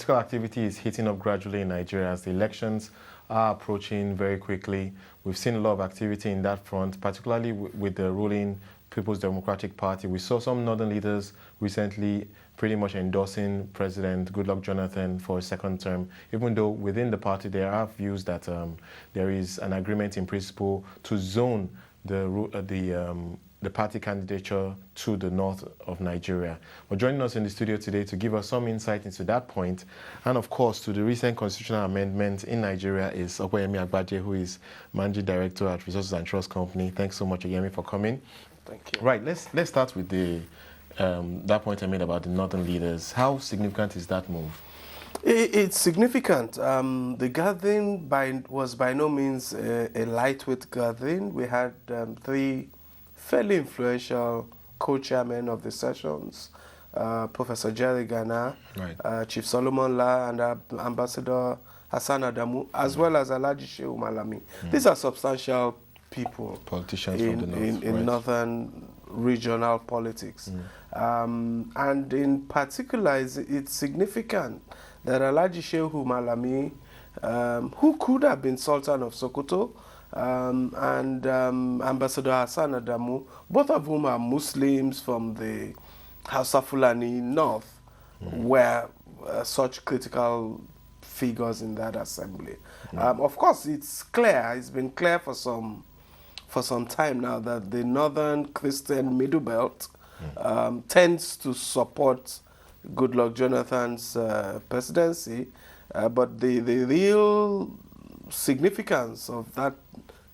political activity is heating up gradually in Nigeria as the elections are approaching very quickly. We've seen a lot of activity in that front, particularly with the ruling People's Democratic Party. We saw some northern leaders recently pretty much endorsing President Goodluck Jonathan for a second term, even though within the party there are views that there is an agreement in principle to zone the party candidature to the north of Nigeria. But joining us in the studio today to give us some insight into that point, and of course to the recent constitutional amendment in Nigeria, is Okoyemi Agbaje, who is Managing Director at Resources and Trust Company. Thanks so much, Oyemi, for coming. Thank you. Right, let's start with the that point I made about the northern leaders. How significant is that move? It's significant. The gathering was by no means a lightweight gathering. We had three fairly influential co-chairmen of the sessions, Professor Jerry Gana, right, Chief Solomon La, and Ambassador Hassan Adamu, as well as Alhaji Shehu Malami. These are substantial people, politicians from the north, in right, northern regional politics. And in particular, it's significant that Alhaji Shehu Malami, who could have been Sultan of Sokoto, and Ambassador Hassan Adamu, both of whom are Muslims from the Hausa Fulani North, were such critical figures in that assembly. Of course, it's been clear for some time now that the northern Christian Middle Belt tends to support Goodluck Jonathan's presidency, but the real significance of that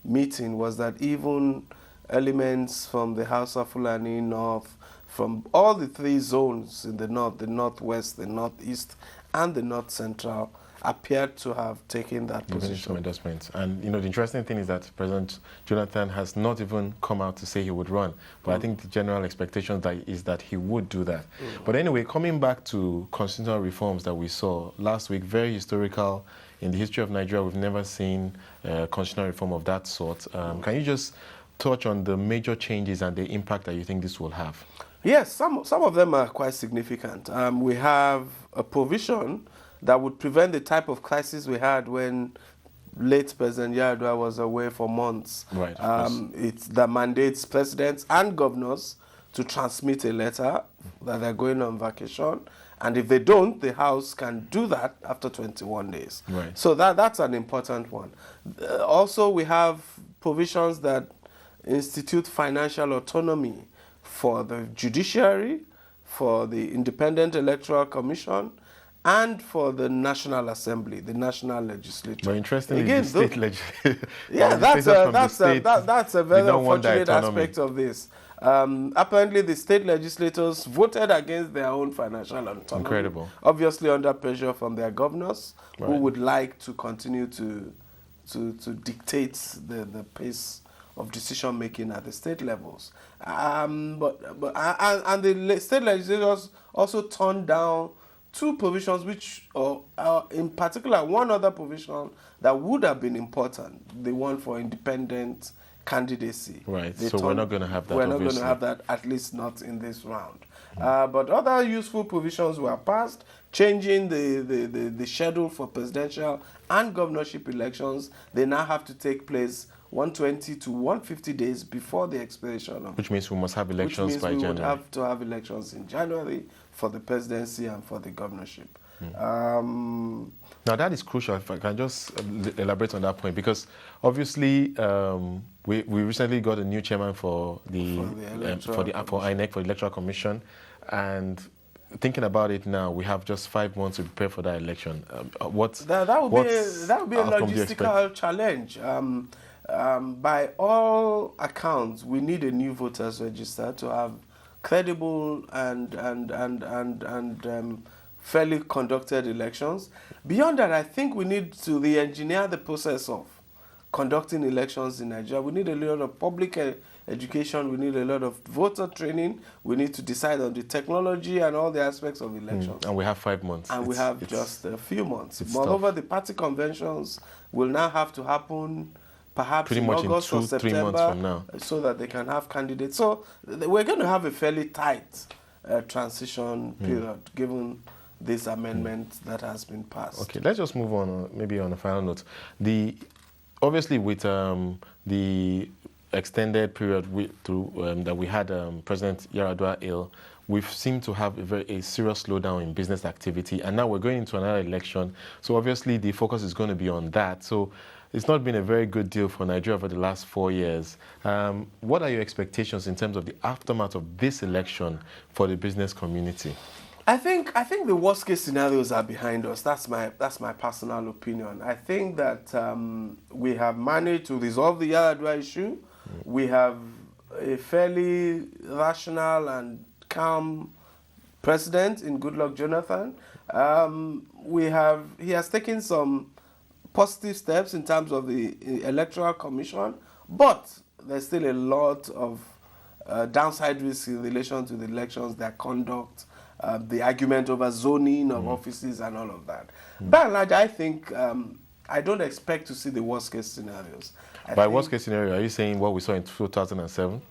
meeting was that even elements from the Hausa Fulani North, from all the three zones in the north, the northwest, the northeast, and the north central, appeared to have taken that position. Some endorsements. And the interesting thing is that President Jonathan has not even come out to say he would run. But I think the general expectation is that he would do that. But anyway, coming back to constitutional reforms that we saw last week, very historical in the history of Nigeria. We've never seen constitutional reform of that sort. Can you just touch on the major changes and the impact that you think this will have? Yes, some of them are quite significant. We have a provision that would prevent the type of crisis we had when late President Yar'Adua was away for months. Right. It's that mandates presidents and governors to transmit a letter that they're going on vacation. And if they don't, the House can do that after 21 days. Right. So that's an important one. Also, we have provisions that institute financial autonomy for the judiciary, for the Independent Electoral Commission, and for the National Assembly, the National Legislature. But interestingly, again, the state legislature. Yeah, that's a very unfortunate aspect of this. Apparently, the state legislators voted against their own financial autonomy. Incredible. Obviously, under pressure from their governors, right, who would like to continue to dictate the pace of decision making at the state levels. And the state legislators also turned down two provisions, which, in particular, one other provision that would have been important, the one for independent candidacy. Right, so we're not going to have that, We're not going to have that, at least not in this round. But other useful provisions were passed, changing the schedule for presidential and governorship elections. They now have to take place 120 to 150 days before the expiration of... Which means we must have elections by January. We would have to have elections in January for the presidency and for the governorship. Now that is crucial, if I can just elaborate on that point, because obviously we recently got a new chairman for INEC, for the Electoral Commission, and thinking about it now, we have just 5 months to prepare for that election. That would be a logistical challenge. By all accounts, we need a new voters register to have credible and fairly conducted elections. Beyond that, I think we need to re-engineer the process of conducting elections in Nigeria. We need a lot of public education. We need a lot of voter training. We need to decide on the technology and all the aspects of elections. And we have 5 months. And we have just a few months. Moreover, the party conventions will now have to happen perhaps pretty in much August in or 3 September, months from now, so that they can have candidates. So we're going to have a fairly tight transition period, given this amendment that has been passed. Okay, let's just move on, maybe on a final note. Obviously, with the extended period that we had President Yar'Adua ill, we've seemed to have a serious slowdown in business activity, and now we're going into another election. So obviously, the focus is going to be on that. So it's not been a very good deal for Nigeria over the last 4 years. What are your expectations in terms of the aftermath of this election for the business community? I think the worst case scenarios are behind us. That's my personal opinion. I think that we have managed to resolve the Yar'Adua issue. We have a fairly rational and calm president in Goodluck Jonathan. He has taken some positive steps in terms of the Electoral Commission, but there's still a lot of downside risks in relation to the elections, their conduct, the argument over zoning of offices and all of that. By and large, I think I don't expect to see the worst case scenarios. By worst case scenario, are you saying what we saw in 2007?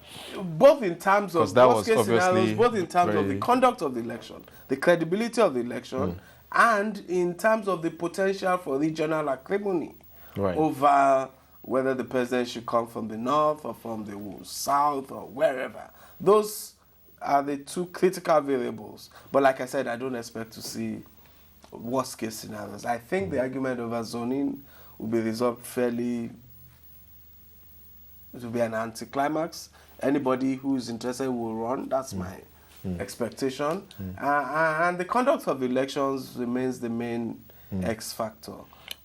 Both in terms of worst case scenarios, both in terms of the conduct of the election, the credibility of the election, and in terms of the potential for regional acrimony over whether the president should come from the north or from the south or wherever. Those are the two critical variables. But like I said, I don't expect to see worst case scenarios. I think the argument over zoning will be resolved fairly. It will be an anticlimax. Anybody who is interested will run. That's my expectation. And the conduct of elections remains the main X factor.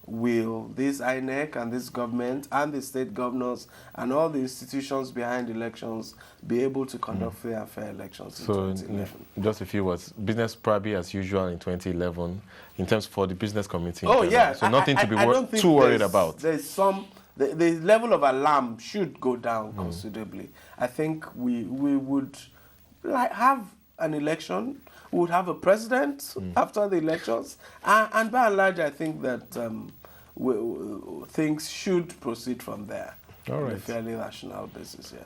Will this INEC and this government and the state governors and all the institutions behind elections be able to conduct fair and fair elections in 2011? Just a few words. Business probably as usual in 2011 in terms for the business community. Oh, yeah. So nothing to be too worried about. There's some... The level of alarm should go down considerably. I think we would have an election. We would have a president after the elections. And by and large, I think that things should proceed from there. All right. On a fairly rational basis, yeah.